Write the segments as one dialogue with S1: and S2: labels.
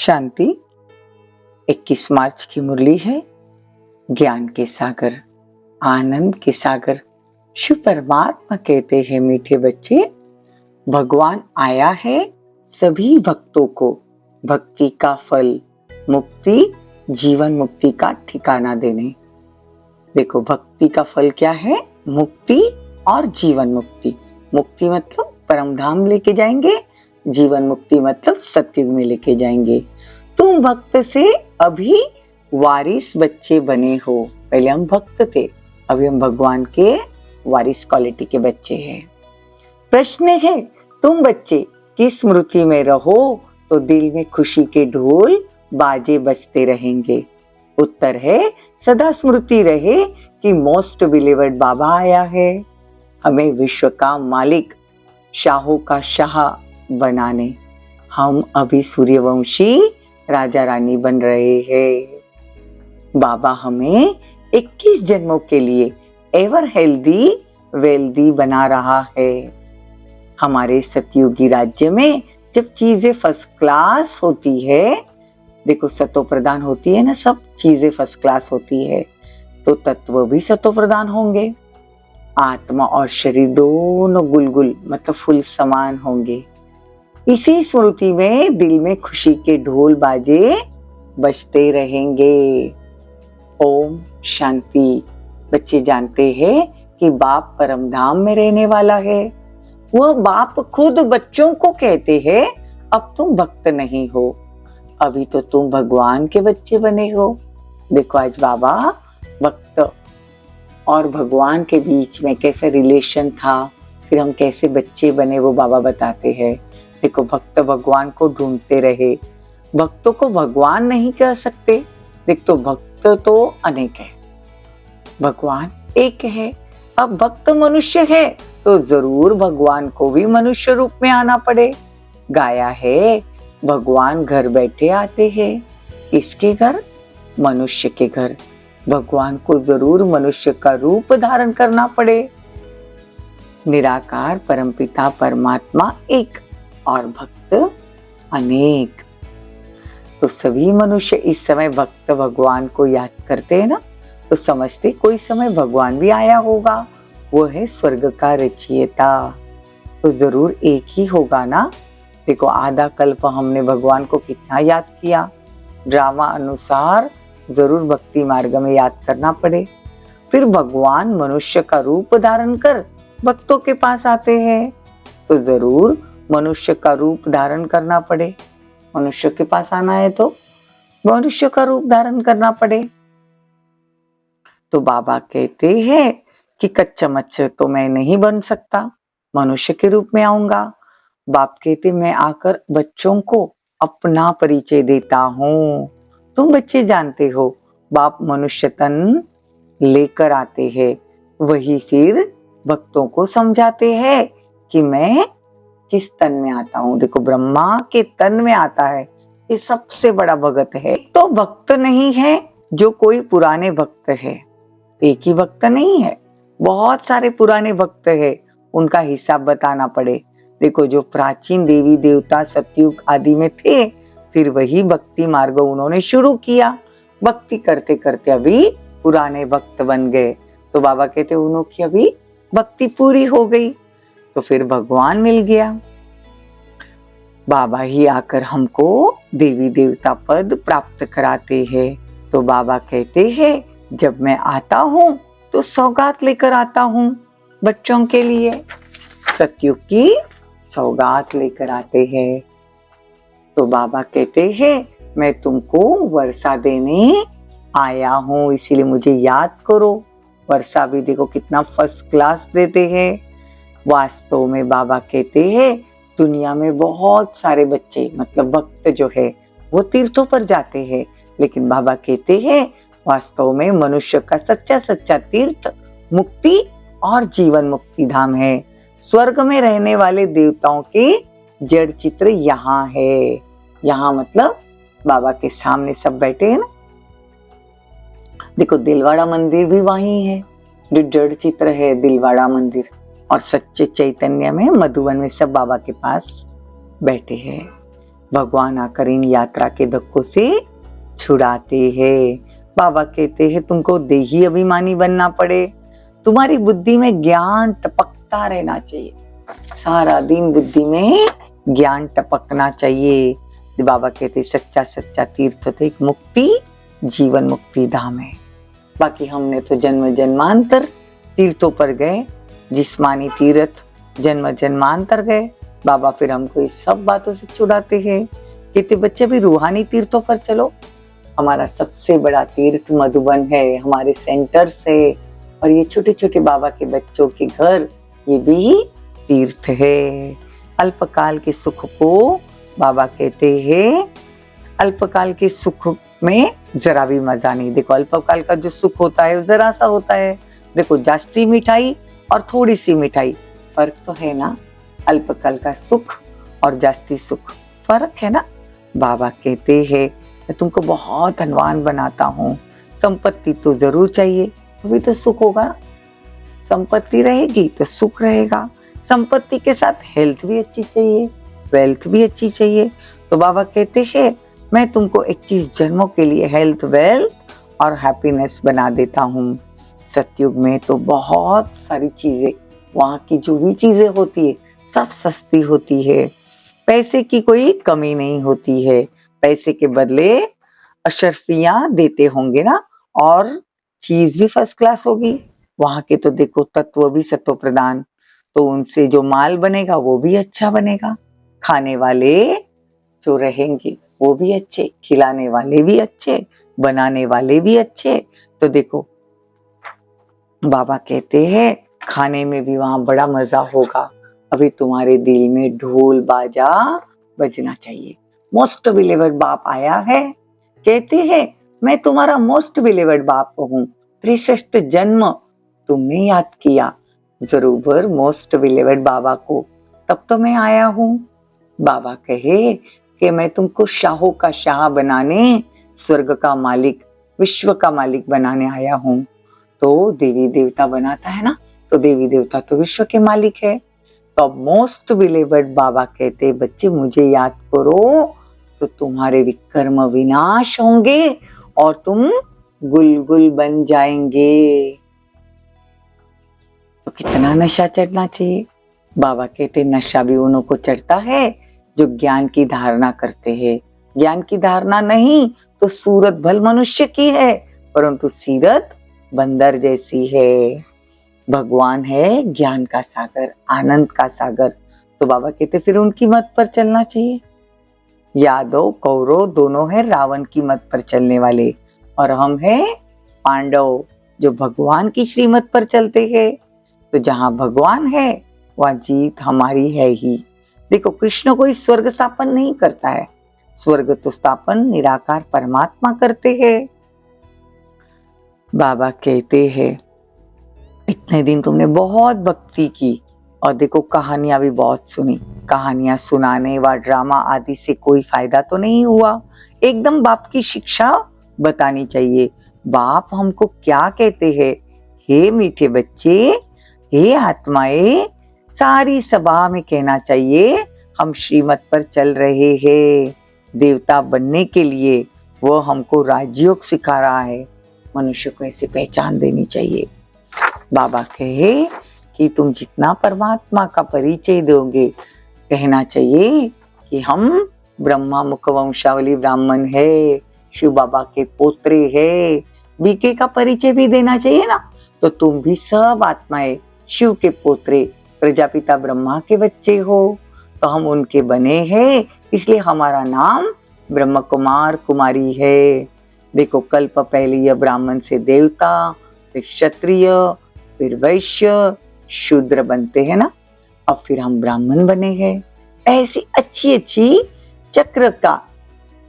S1: शांति। 21 मार्च की मुरली है। ज्ञान के सागर, आनंद के सागर शिव परमात्मा कहते हैं, मीठे बच्चे, भगवान आया है सभी भक्तों को भक्ति का फल, मुक्ति, जीवन मुक्ति का ठिकाना देने। देखो, भक्ति का फल क्या है? मुक्ति और जीवन मुक्ति। मुक्ति मतलब परम धाम लेके जाएंगे, जीवन मुक्ति मतलब सतयुग में लेके जाएंगे। तुम भक्त से अभी वारिस बच्चे बने हो। पहले हम भक्त थे, अभी हम भगवान के वारिस क्वालिटी के बच्चे हैं। प्रश्न है, तुम बच्चे की स्मृति में रहो तो दिल में खुशी के ढोल बाजे बजते रहेंगे। उत्तर है, सदा स्मृति रहे कि मोस्ट बिलीवर्ड बाबा आया है हमें विश्व का मालिक, शाहों का शाह बनाने। हम अभी सूर्यवंशी राजा रानी बन रहे हैं। बाबा हमें 21 जन्मों के लिए एवर हेल्दी वेल्दी बना रहा है। हमारे सतयुगी राज्य में जब चीजें फर्स्ट क्लास होती है, देखो सतो प्रधान होती है ना, सब चीजें फर्स्ट क्लास होती है, तो तत्व भी सतो प्रधान होंगे। आत्मा और शरीर दोनों गुलगुल मतलब फुल समान होंगे। इसी स्मृति में दिल में खुशी के ढोल बाजे बजते रहेंगे। ओम शांति। बच्चे जानते हैं कि बाप परम धाम में रहने वाला है। वह बाप खुद बच्चों को कहते हैं, अब तुम भक्त नहीं हो, अभी तो तुम भगवान के बच्चे बने हो। देखो, आज बाबा भक्त और भगवान के बीच में कैसे रिलेशन था, फिर हम कैसे बच्चे बने, वो बाबा बताते हैं। देखो, भक्त भगवान को ढूंढते रहे। भक्तों को भगवान नहीं कह सकते। देख, तो भक्त तो अनेक है, भगवान एक है। अब भक्त मनुष्य है तो जरूर भगवान को भी मनुष्य रूप में आना पड़े। गाया है, भगवान घर बैठे आते हैं। किसके घर? मनुष्य के घर। भगवान को जरूर मनुष्य का रूप धारण करना पड़े। निराकार परमपिता परमात्मा एक और भक्त अनेक। तो सभी मनुष्य इस समय भक्त भगवान को याद करते हैं ना, तो समझते कोई समय भगवान भी आया होगा। वो है स्वर्ग का रचयिता, तो जरूर एक ही होगा ना। देखो, आधा कल्प हमने भगवान को कितना याद किया। ड्रामा अनुसार जरूर भक्ति मार्ग में याद करना पड़े। फिर भगवान मनुष्य का रूप धारण कर भक्तों के पास आते हैं, तो जरूर मनुष्य का रूप धारण करना पड़े। मनुष्य के पास आना है तो मनुष्य का रूप धारण करना पड़े। तो बाबा कहते हैं कि कच्चा मच्छर तो मैं नहीं बन सकता, मनुष्य के रूप में आऊंगा। बाप कहते, मैं आकर बच्चों को अपना परिचय देता हूँ। तुम बच्चे जानते हो, बाप मनुष्य तन लेकर आते हैं, वही फिर भक्तों को समझाते हैं कि मैं किस तन में आता हूँ। देखो, ब्रह्मा के तन में आता है, ये सबसे बड़ा भक्त है। तो भक्त नहीं है जो कोई पुराने भक्त है, एक ही भक्त नहीं है, बहुत सारे पुराने भक्त है, उनका हिसाब बताना पड़े। देखो, जो प्राचीन देवी देवता सतयुग आदि में थे, फिर वही भक्ति मार्ग उन्होंने शुरू किया। भक्ति करते करते अभी पुराने भक्त बन गए। तो बाबा कहते, उनकी अभी भक्ति पूरी हो गई, तो फिर भगवान मिल गया। बाबा ही आकर हमको देवी देवता पद प्राप्त कराते हैं। तो बाबा कहते हैं, जब मैं आता हूँ तो सौगात लेकर आता हूँ बच्चों के लिए। सतयुग की सौगात लेकर आते हैं। तो बाबा कहते हैं, मैं तुमको वर्षा देने आया हूँ, इसीलिए मुझे याद करो। वर्षा भी देखो कितना फर्स्ट क्लास देते हैं। वास्तव में बाबा कहते हैं, दुनिया में बहुत सारे बच्चे मतलब भक्त जो है वो तीर्थों पर जाते हैं, लेकिन बाबा कहते हैं वास्तव में मनुष्य का सच्चा सच्चा तीर्थ मुक्ति और जीवन मुक्ति धाम है। स्वर्ग में रहने वाले देवताओं के जड़ चित्र यहाँ है। यहाँ मतलब बाबा के सामने सब बैठे हैं ना। देखो, दिलवाड़ा मंदिर भी वहीं है, जो जड़ चित्र है दिलवाड़ा मंदिर। और सच्चे चैतन्य में मधुबन में सब बाबा के पास बैठे हैं। भगवान आकर इन यात्रा के धक्कों से छुड़ाते हैं। बाबा कहते हैं तुमको देही अभिमानी बनना पड़े, तुम्हारी बुद्धि में ज्ञान टपकता रहना चाहिए, सारा दिन बुद्धि में ज्ञान टपकना चाहिए। बाबा कहते सच्चा सच्चा तीर्थ तो एक मुक्ति जीवन मुक्ति धाम है। बाकी हमने तो जन्म जन्मांतर तीर्थों पर गए, जिस्मानी तीर्थ जन्म जन्मांतर गए। बाबा फिर हमको इस सब बातों से छुड़ाते हैं, कहते बच्चे भी रूहानी तीर्थों पर चलो। हमारा सबसे बड़ा तीर्थ मधुबन है, हमारे सेंटर से, और ये छोटे छोटे बाबा के बच्चों के घर ये भी तीर्थ है। अल्पकाल के सुख को बाबा कहते हैं, अल्पकाल के सुख में जरा भी मजा नहीं। देखो अल्पकाल का जो सुख होता है जरा सा होता है, देखो जास्ती मिठाई और थोड़ी सी मिठाई, फर्क तो है ना। अल्पकाल का सुख और जास्ती सुख फर्क है ना। बाबा कहते हैं मैं तुमको बहुत धनवान बनाता हूँ, संपत्ति तो जरूर चाहिए तभी तो सुख होगा, संपत्ति रहेगी तो सुख रहेगा। संपत्ति के साथ हेल्थ भी अच्छी चाहिए, वेल्थ भी अच्छी चाहिए। तो बाबा कहते हैं मैं तुमको 21 जन्मों के लिए हेल्थ, वेल्थ और हैप्पीनेस बना देता हूँ। सतयुग में तो बहुत सारी चीजें, वहाँ की जो भी चीजें होती है सब सस्ती होती है, पैसे की कोई कमी नहीं होती है। पैसे के बदले अशर्फियां देते होंगे ना, और चीज भी फर्स्ट क्लास होगी। वहाँ के तो देखो तत्व भी सत्व प्रदान, तो उनसे जो माल बनेगा वो भी अच्छा बनेगा, खाने वाले जो रहेंगे वो भी अच्छे, खिलाने वाले भी अच्छे, बनाने वाले भी अच्छे। तो देखो बाबा कहते हैं खाने में भी वहां बड़ा मजा होगा। अभी तुम्हारे दिल में ढोल बाजा बजना चाहिए। मोस्ट बिलीवर्ड बाप आया है, कहते हैं मैं तुम्हारा मोस्ट बिलीवर्ड बाप हूँ, 63 जन्म तुमने याद किया जरूर मोस्ट बिलीवर्ड बाबा को, तब तो मैं आया हूँ। बाबा कहे कि मैं तुमको शाहों का शाह बनाने, स्वर्ग का मालिक, विश्व का मालिक बनाने आया हूँ। तो देवी देवता बनाता है ना, तो देवी देवता तो विश्व के मालिक है। तो मोस्ट बिलीवर्ड बाबा कहते बच्चे मुझे याद करो तो तुम्हारे विकर्म विनाश होंगे और तुम गुलगुल बन जाएंगे। तो कितना नशा चढ़ना चाहिए। बाबा कहते नशा भी उन्हों को चढ़ता है जो ज्ञान की धारणा करते हैं। ज्ञान की धारणा नहीं तो सूरत भल मनुष्य की है, परंतु सीरत बंदर जैसी है। भगवान है ज्ञान का सागर, आनंद का सागर। तो बाबा कहते फिर उनकी मत पर चलना चाहिए। यादव कौरव दोनों है रावण की मत पर चलने वाले, और हम हैं पांडव जो भगवान की श्रीमत पर चलते हैं। तो जहां भगवान है वहां जीत हमारी है ही। देखो कृष्ण कोई स्वर्ग स्थापन नहीं करता है, स्वर्ग तो स्थापन निराकार परमात्मा करते हैं। बाबा कहते हैं इतने दिन तुमने बहुत भक्ति की और देखो कहानियां भी बहुत सुनी, कहानियां सुनाने व ड्रामा आदि से कोई फायदा तो नहीं हुआ। एकदम बाप की शिक्षा बतानी चाहिए। बाप हमको क्या कहते हैं, हे मीठे बच्चे, हे आत्माएं, सारी सभा में कहना चाहिए हम श्रीमत पर चल रहे हैं। देवता बनने के लिए वो हमको राजयोग सिखा रहा है, मनुष्य को ऐसे पहचान देनी चाहिए। बाबा कहे कि तुम जितना परमात्मा का परिचय दोगे, कहना चाहिए कि हम ब्रह्मा मुख वंशावली ब्राह्मण है, शिव बाबा के पोत्रे है। बीके का परिचय भी देना चाहिए ना। तो तुम भी सब आत्माएं शिव के पोत्रे, प्रजापिता ब्रह्मा के बच्चे हो, तो हम उनके बने हैं, इसलिए हमारा नाम ब्रह्म कुमार कुमारी है। देखो कल्प पहले यह ब्राह्मण से देवता, फिर क्षत्रिय, फिर वैश्य, शूद्र बनते हैं ना, अब फिर हम ब्राह्मण बने हैं। ऐसी अच्छी अच्छी चक्र का,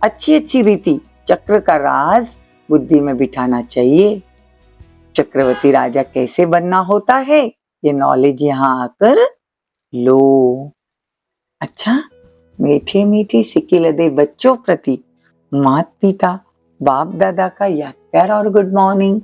S1: अच्छी अच्छी रीति चक्र का राज बुद्धि में बिठाना चाहिए। चक्रवर्ती राजा कैसे बनना होता है ये नॉलेज यहाँ आकर लो। अच्छा, मीठे मीठे सिक्की लदे बच्चों प्रति माता पिता बाप दादा का याद प्यार और गुड मॉर्निंग।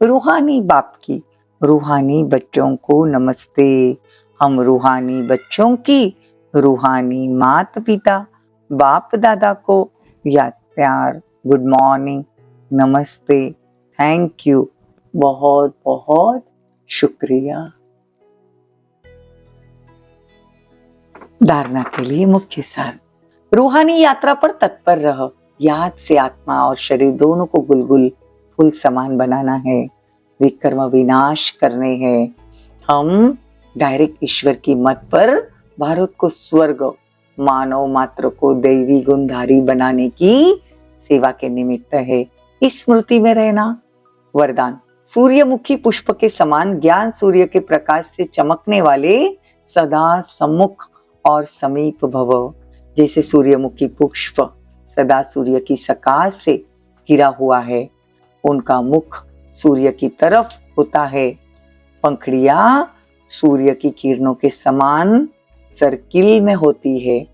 S1: रूहानी बाप की रूहानी बच्चों को नमस्ते। हम रूहानी बच्चों की रूहानी माता पिता बाप दादा को याद प्यार, गुड मॉर्निंग, नमस्ते, थैंक यू, बहुत बहुत शुक्रिया। धारणा के लिए मुख्य सार, रूहानी यात्रा पर तत्पर रह। याद से आत्मा और शरीर दोनों को गुलगुल फूल समान बनाना है, विकर्म विनाश करने हैं। हम डायरेक्ट ईश्वर की मत पर भारत को स्वर्ग, मानव मात्र को दैवी गुणधारी बनाने की सेवा के निमित्त है। इस स्मृति में रहना। वरदान, सूर्यमुखी पुष्प के समान ज्ञान सूर्य के प्रकाश से चमकने वाले सदा सम्मुख और समीप भव। जैसे सूर्यमुखी पुष्प सदा सूर्य की सकाश से घिरा हुआ है, उनका मुख सूर्य की तरफ होता है, पंखड़ियां सूर्य की किरणों के समान सर्किल में होती है।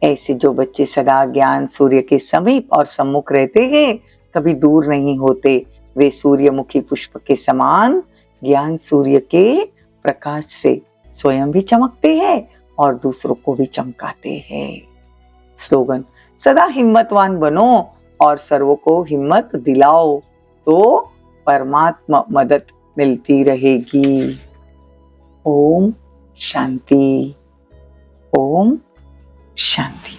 S1: ऐसे जो बच्चे सदा ज्ञान सूर्य के समीप और सम्मुख रहते हैं, कभी दूर नहीं होते, वे सूर्यमुखी पुष्प के समान ज्ञान सूर्य के प्रकाश से स्वयं भी चमकते हैं और दूसरों को भी चमकाते हैं। स्लोगन, सदा हिम्मतवान बनो और सर्वों को हिम्मत दिलाओ, तो परमात्मा मदद मिलती रहेगी। ओम शांति, ओम शांति।